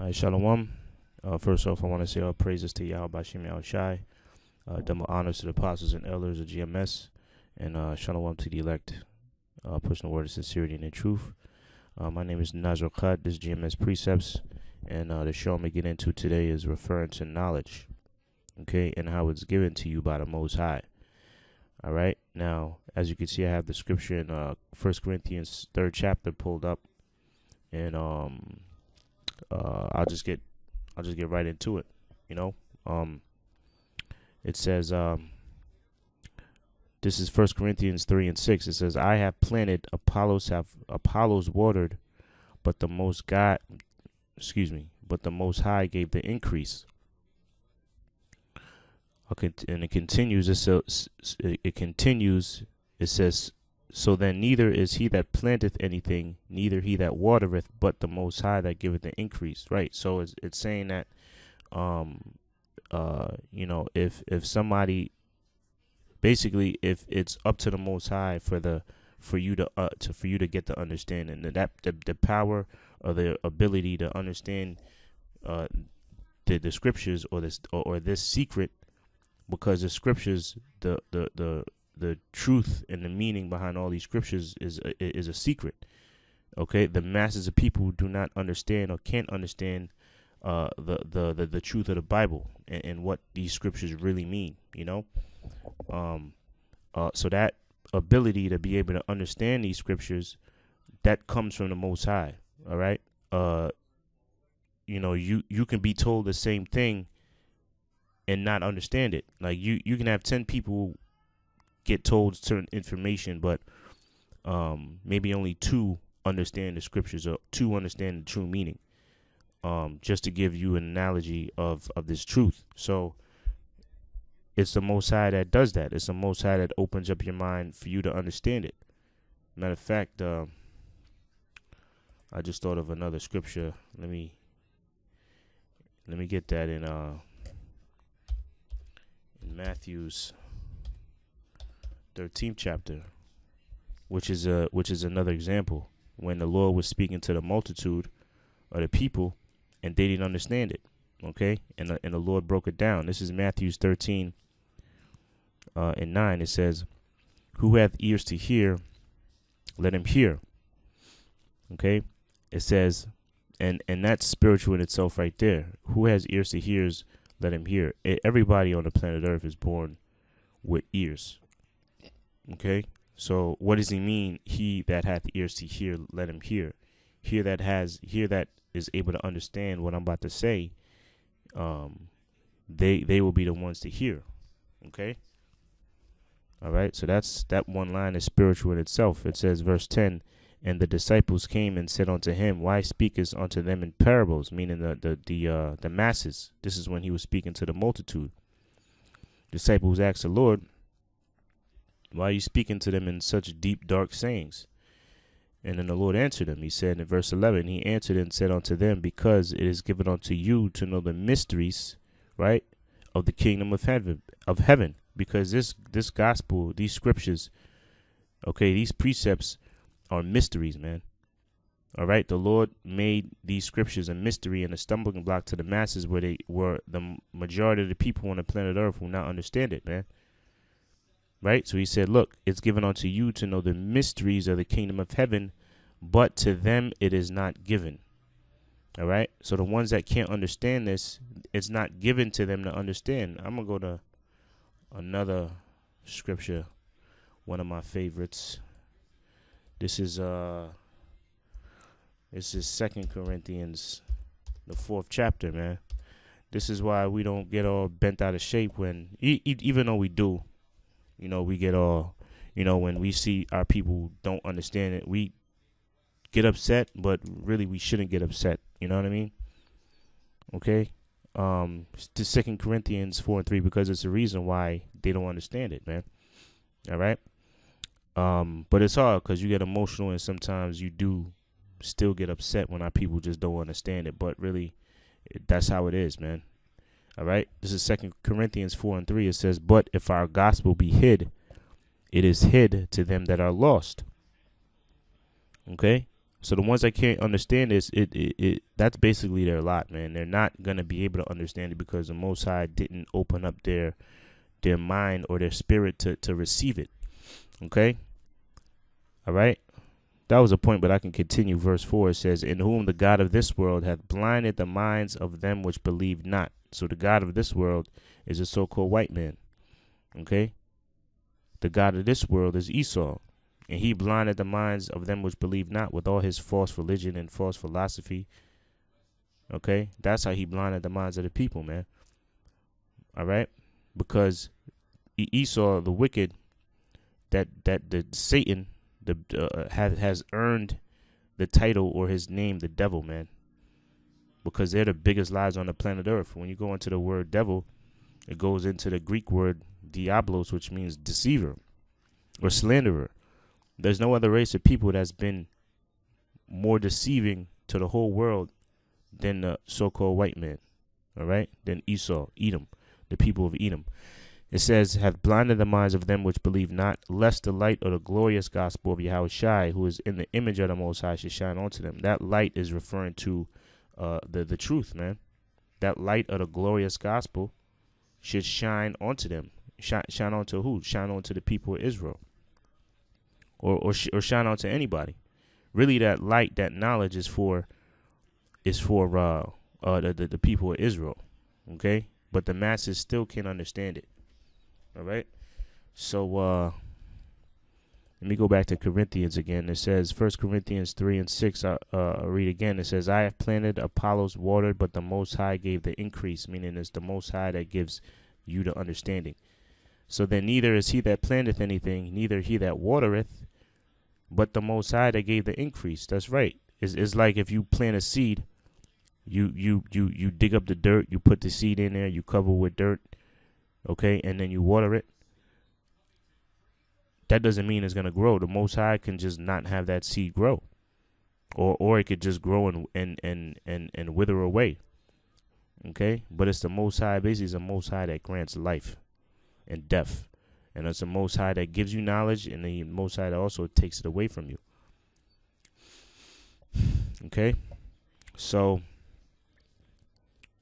Shalawam. First off, I want to say all praises to Yahawashi, double honors to the apostles and elders of GMS, and Shalawam to the elect, pushing the word of sincerity and in truth. My name is Nazar Khat. This is GMS Precepts, and the show I'm going to get into today is referring to knowledge, okay, and how it's given to you by the Most High. All right. Now, as you can see, I have the scripture in 1 Corinthians 3rd chapter pulled up, and I'll just get right into it. It says, this is 1 Corinthians 3:6. It says, I have planted, Apollos watered, but the Most High gave the increase. Okay, and it continues. It says, so then neither is he that planteth anything, neither he that watereth, but the Most High that giveth the increase. Right. So it's saying that, if somebody, basically, if it's up to the Most High for you to get the understanding, that the power or the ability to understand the scriptures or this secret, because the scriptures, the truth and the meaning behind all these scriptures is a secret. Okay, the masses of people do not understand or can't understand the truth of the Bible and what these scriptures really mean. So that ability to be able to understand these scriptures, that comes from the Most High. All right. You can be told the same thing and not understand it. Like you can have 10 people get told certain information, but maybe only 2 understand the scriptures or 2 understand the true meaning. Just to give you an analogy of this truth. So it's the Most High that does that. It's the Most High that opens up your mind for you to understand it. Matter of fact, I just thought of another scripture. Let me get that in Matthew's 13th chapter, which is another example when the Lord was speaking to the multitude of the people and they didn't understand it. Okay, and the Lord broke it down. This is Matthew's 13 and 9. It says, "Who hath ears to hear, let him hear." Okay, it says, and that's spiritual in itself right there. Who has ears to hear, let him hear. Everybody on the planet Earth is born with ears. Okay, so what does he mean? He that hath ears to hear, let him hear. Hear that is able to understand what I'm about to say. They will be the ones to hear. Okay. All right. So that one line is spiritual in itself. It says, verse 10, and the disciples came and said unto him, why speakest unto them in parables? Meaning the masses. This is when he was speaking to the multitude. Disciples asked the Lord, why are you speaking to them in such deep, dark sayings? And then the Lord answered him. He said in verse 11, he answered and said unto them, because it is given unto you to know the mysteries, right, of the kingdom of heaven. Because this gospel, these scriptures, okay, these precepts are mysteries, man. All right, the Lord made these scriptures a mystery and a stumbling block to the masses, where the majority of the people on the planet Earth will not understand it, man. Right? So he said, look, it's given unto you to know the mysteries of the kingdom of heaven, but to them it is not given. All right? So the ones that can't understand this, it's not given to them to understand. I'm going to go to another scripture, one of my favorites. This is 2 Corinthians, the 4th chapter, man. This is why we don't get all bent out of shape when, even though we do. We get all, when we see our people don't understand it, we get upset, but really we shouldn't get upset. You know what I mean? Okay. To 2 Corinthians 4:3, because it's a reason why they don't understand it, man. All right. But it's hard because you get emotional and sometimes you do still get upset when our people just don't understand it. But really, that's how it is, man. All right. This is 2 Corinthians 4:3. It says, but if our gospel be hid, it is hid to them that are lost. Okay. So the ones that can't understand this, that's basically their lot, man. They're not gonna be able to understand it because the Most High didn't open up their mind or their spirit to receive it. Okay, all right. That was a point, but I can continue. Verse 4, it says, "In whom the God of this world hath blinded the minds of them which believe not." So the God of this world is a so-called white man. Okay, the God of this world is Esau, and he blinded the minds of them which believe not with all his false religion and false philosophy. Okay, that's how he blinded the minds of the people, man. All right, because Esau, the wicked, that the Satan, has earned the title or his name, the devil, man, because they're the biggest lies on the planet Earth. When you go into the word devil, it goes into the Greek word diablos, which means deceiver or slanderer. There's no other race of people that's been more deceiving to the whole world than the so-called white man, all right? Than Esau, Edom, the people of Edom. It says, "Hath blinded the minds of them which believe not, lest the light of the glorious gospel of Yahawashi, who is in the image of the Most High, should shine onto them." That light is referring to the truth, man. That light of the glorious gospel should shine onto them. Shine onto who? Shine onto the people of Israel, or shine onto anybody. Really, that light, that knowledge is for the people of Israel. Okay, but the masses still can't understand it. All right. So let me go back to Corinthians again. It says, 1 Corinthians 3:6. I'll read again. It says, "I have planted, Apollos watered, but the Most High gave the increase," meaning it's the Most High that gives you the understanding. So then neither is he that planteth anything, neither he that watereth, but the Most High that gave the increase. That's right. It's like if you plant a seed, you dig up the dirt, you put the seed in there, you cover with dirt, okay, and then you water it. That doesn't mean it's gonna grow. The Most High can just not have that seed grow, or it could just grow and wither away. Okay, but it's the Most High. Basically, it's the Most High that grants life and death, and it's the Most High that gives you knowledge, and the Most High that also takes it away from you. Okay, so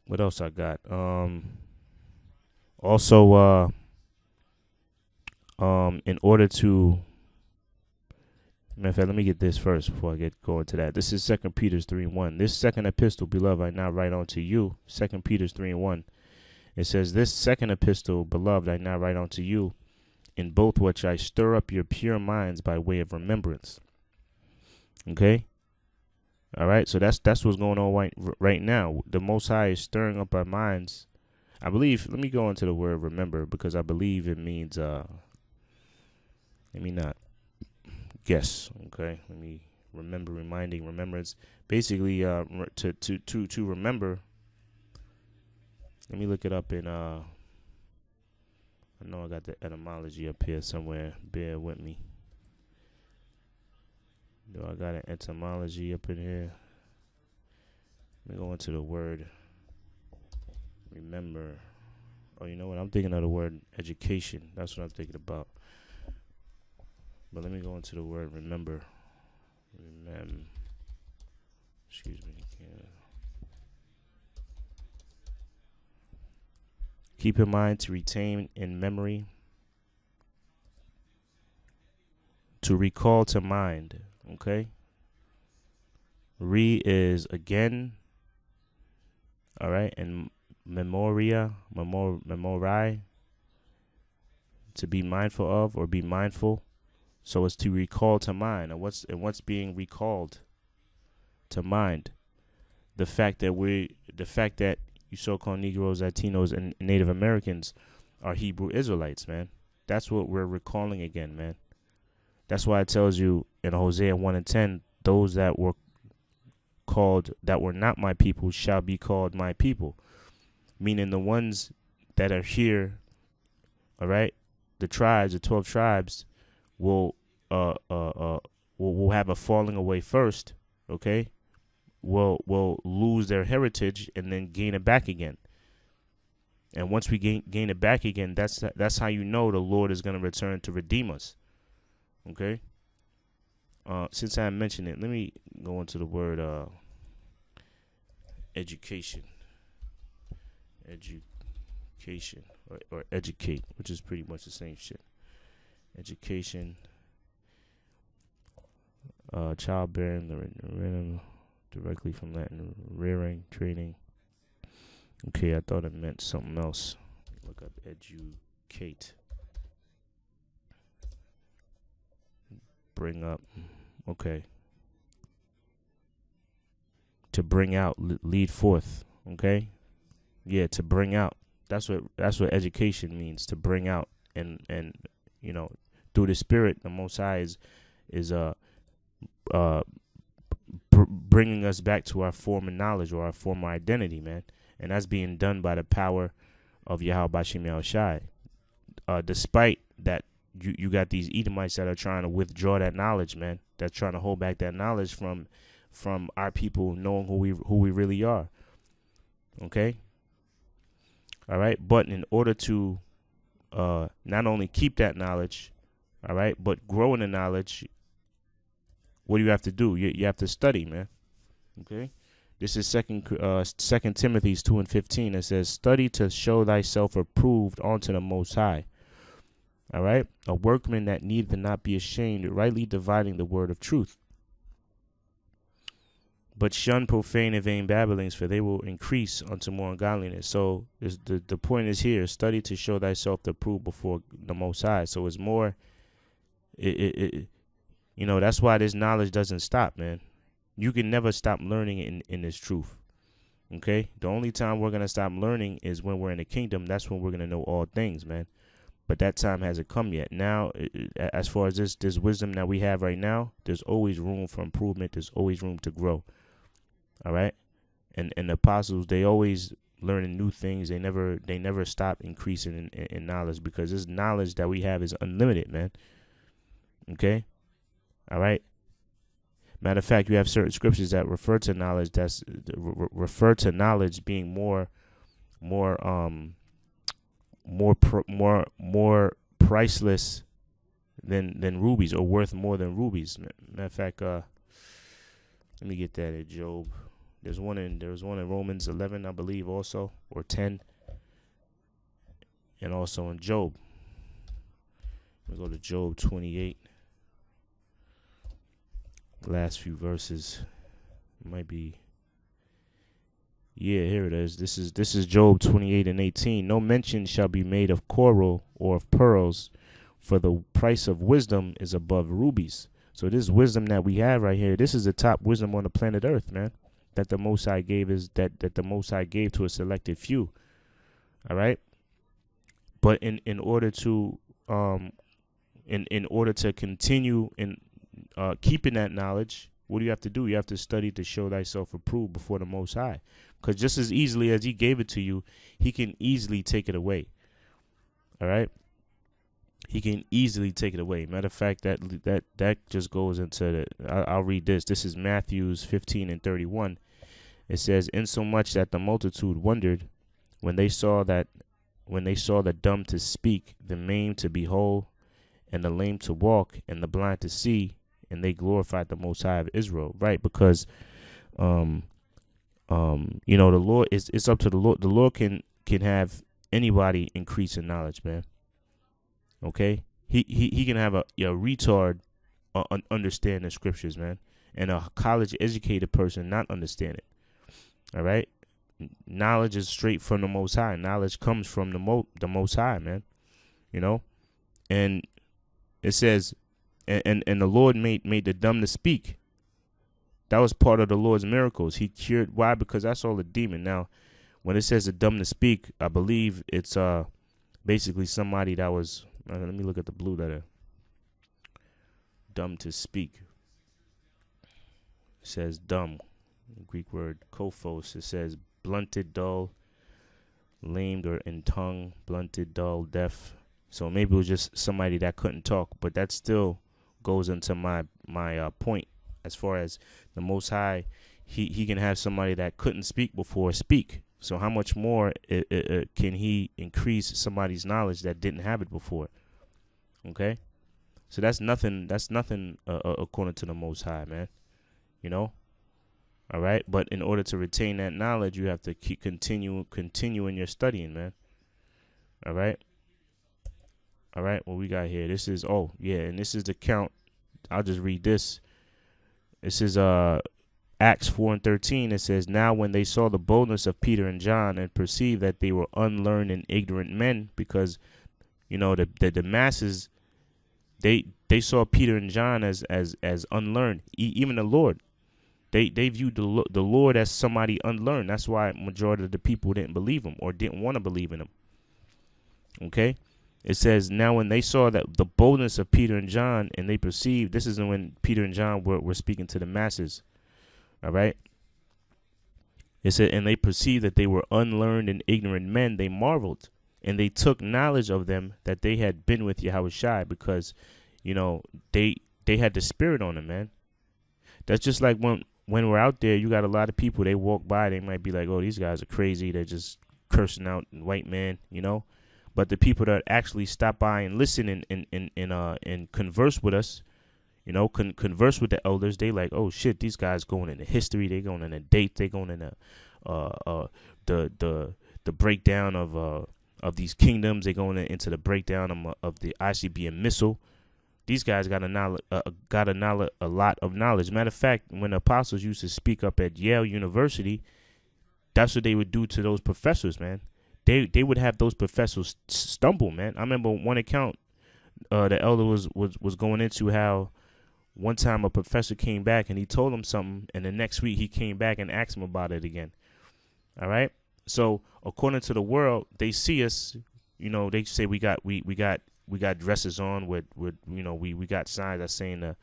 what else I got? Also, in order to, matter of fact, let me get this first before I get going to that. This is 2 Peter 3:1. "This second epistle, beloved, I now write unto you." 2 Peter 3:1. It says, "This second epistle, beloved, I now write unto you, in both which I stir up your pure minds by way of remembrance." Okay? All right? So that's what's going on right now. The Most High is stirring up our minds. I believe, let me go into the word remember, because I believe it means, let me not guess, okay? Let me remember, reminding, remembrance. Basically, to remember. Let me look it up in, I know I got the etymology up here somewhere. Bear with me. Do I got an etymology up in here? Let me go into the word remember. Oh, you know what? I'm thinking of the word education. That's what I'm thinking about. But let me go into the word remember. Excuse me. Keep in mind, to retain in memory, to recall to mind. Okay? Re is again. All right? And memori, to be mindful of or be mindful. So it's to recall to mind. And what's being recalled to mind? The fact that you so-called Negroes, Latinos, and Native Americans are Hebrew Israelites, man. That's what we're recalling again, man. That's why it tells you in Hosea 1:10, those that were called, that were not my people, shall be called my people. Meaning the ones that are here, all right, the tribes, the 12 tribes, will have a falling away first, okay? Will lose their heritage and then gain it back again. And once we gain it back again, that's how you know the Lord is going to return to redeem us. Okay? Since I mentioned it, let me go into the word education. Education or educate, which is pretty much the same shit. Education, childbearing, directly from Latin, rearing, training. Okay, I thought it meant something else. Look up educate. Bring up. Okay. To bring out, lead forth. Okay. Yeah, to bring out. That's what education means. To bring out, and you know, through the Spirit, the Most High is bringing us back to our former knowledge or our former identity, man. And that's being done by the power of Yahawashi. Despite that, you got these Edomites that are trying to withdraw that knowledge, man. That's trying to hold back that knowledge from our people knowing who we really are. Okay. All right. But in order to not only keep that knowledge, all right, but grow in the knowledge, what do you have to do? You have to study, man. Okay. This is Second Timothy 2:15. It says, "Study to show thyself approved unto the Most High." All right, a workman that needeth not be ashamed, rightly dividing the word of truth. But shun profane and vain babblings, for they will increase unto more ungodliness. So the point is here: study to show thyself approved before the Most High. So it's more. That's why this knowledge doesn't stop, man. You can never stop learning in this truth. Okay? The only time we're going to stop learning is when we're in the kingdom. That's when we're going to know all things, man. But that time hasn't come yet. Now, as far as this wisdom that we have right now, there's always room for improvement. There's always room to grow. All right? And the apostles, they always learning new things. They never stop increasing in knowledge, because this knowledge that we have is unlimited, man. Okay? All right? Matter of fact, you have certain scriptures that refer to knowledge being more priceless than rubies, or worth more than rubies. Matter of fact, let me get that at Job. There was one in Romans 11, I believe, also, or 10, and also in Job. Let me go to Job 28. Last few verses might be. Yeah, here it is. This is Job 28:18. No mention shall be made of coral or of pearls, for the price of wisdom is above rubies. So this wisdom that we have right here, this is the top wisdom on the planet Earth, man. That the Most High gave that the Most High gave to a selected few. All right. But in order to in order to continue in keeping that knowledge, what do you have to do? You have to study to show thyself approved before the Most High. Because just as easily as he gave it to you, he can easily take it away. All right? He can easily take it away. Matter of fact, that just goes into I'll read this. This is Matthews 15:31. It says, "Insomuch that the multitude wondered when they saw the dumb to speak, the maimed to behold, and the lame to walk, and the blind to see, and they glorified the Most High of Israel." Right? Because the Lord, it's up to the Lord. The Lord can have anybody increase in knowledge, man. Okay? He can have a retard understand the scriptures, man, and a college educated person not understand it. All right? Knowledge is straight from the Most High. Knowledge comes from the Most High, man. And it says, and the Lord made the dumb to speak. That was part of the Lord's miracles. He cured. Why? Because that's all a demon. Now, when it says the dumb to speak, I believe it's basically somebody that was. Let me look at the blue letter. Dumb to speak. It says dumb. Greek word kophos. It says blunted, dull, lamed or in tongue, blunted, dull, deaf. So maybe it was just somebody that couldn't talk, but that still goes into my point as far as the Most High. He can have somebody that couldn't speak before speak. So how much more can he increase somebody's knowledge that didn't have it before? Okay. So that's nothing. That's nothing according to the Most High, man. You know. All right. But in order to retain that knowledge, you have to continue in your studying, man. All right. All right. What we got here? This is and this is the count. I'll just read this. This is Acts 4:13. It says, "Now when they saw the boldness of Peter and John and perceived that they were unlearned and ignorant men," because the masses, they saw Peter and John as unlearned. Even the Lord, they viewed the Lord as somebody unlearned. That's why majority of the people didn't believe him or didn't want to believe in him. Okay. It says, "Now when they saw that the boldness of Peter and John, and they perceived," this is when Peter and John were speaking to the masses. All right. It said, "And they perceived that they were unlearned and ignorant men, they marveled, and they took knowledge of them that they had been with Yahawashi," because, they had the spirit on them, man. That's just like when we're out there, you got a lot of people, they walk by, they might be like, "Oh, these guys are crazy. They're just cursing out white man," But the people that actually stop by and listen and converse with us, converse with the elders, they like, "Oh shit, these guys going into history. They going into date. They going into the breakdown of these kingdoms. They going into the breakdown of the ICBM missile. These guys got a lot of knowledge. Matter of fact, when the apostles used to speak up at Yale University, that's what they would do to those professors, man. They would have those professors stumble, man. I remember one account, the elder was going into how one time a professor came back and he told him something, and the next week he came back and asked him about it again. All right. So according to the world, they see us, they say we got dresses on with we got signs that's saying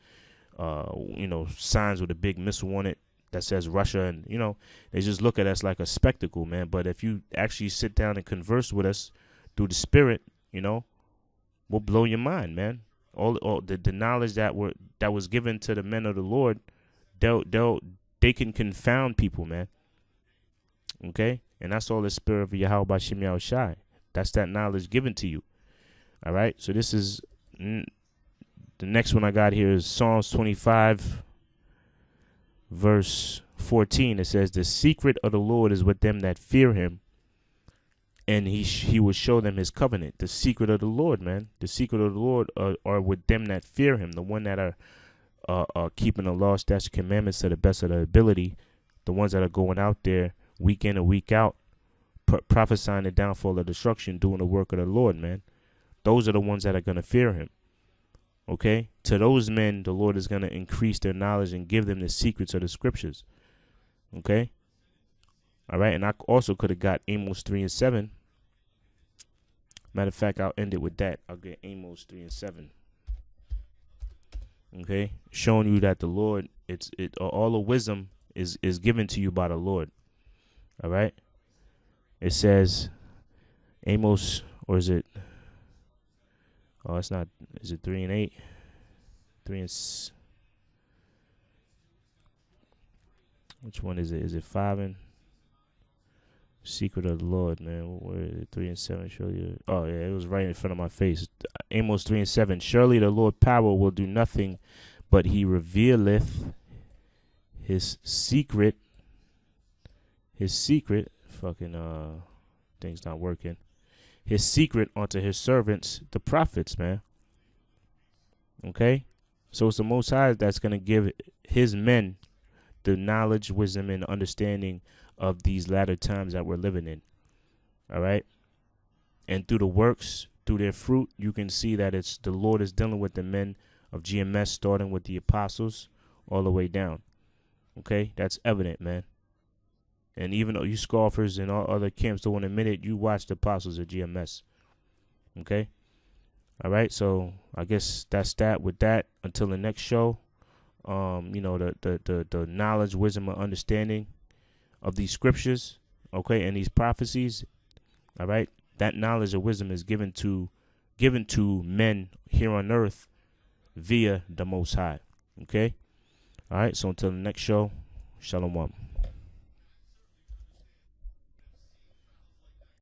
signs with a big missile on it that says Russia, and they just look at us like a spectacle, man. But if you actually sit down and converse with us through the spirit, we'll blow your mind, man. All the knowledge that was given to the men of the Lord, they can confound people, man. Okay, and that's all the spirit of Yahawah bahasham Yahawashi. That's that knowledge given to you. All right, so this is the next one I got here is Psalms 25, verse 14. It says, "The secret of the Lord is with them that fear him, and he will show them his covenant." The secret of the Lord, man. The secret of the Lord are with them that fear him, the one that are keeping the law, statutes, commandments to the best of their ability, the ones that are going out there week in and week out, prophesying the downfall of destruction, doing the work of the Lord, man. Those are the ones that are going to fear him. Okay? To those men, the Lord is going to increase their knowledge and give them the secrets of the scriptures. Okay? All right? And I also could have got Amos 3:7. Matter of fact, I'll end it with that. I'll get Amos 3:7. Okay? Showing you that the Lord, all the wisdom is given to you by the Lord. All right? It says, Amos, or is it? Oh, it's not. Is it 3:8? Which one is it? Is it 5 and? Secret of the Lord, man. Where is it? 3:7. Surely. Oh yeah, it was right in front of my face. Amos 3:7. "Surely the Lord power will do nothing, but he revealeth his secret." Fucking thing's not working. "His secret unto his servants, the prophets," man. Okay? So it's the Most High that's going to give his men the knowledge, wisdom, and understanding of these latter times that we're living in. All right? And through the works, through their fruit, you can see that it's the Lord is dealing with the men of GMS, starting with the apostles all the way down. Okay? That's evident, man. And even though you scoffers and all other camps don't want to admit it, you watch the apostles of GMS. Okay? All right, so I guess that's that with that. Until the next show, the knowledge, wisdom, and understanding of these scriptures, okay, and these prophecies, all right, that knowledge and wisdom is given to men here on earth via the Most High. Okay? All right, so until the next show, shalawam.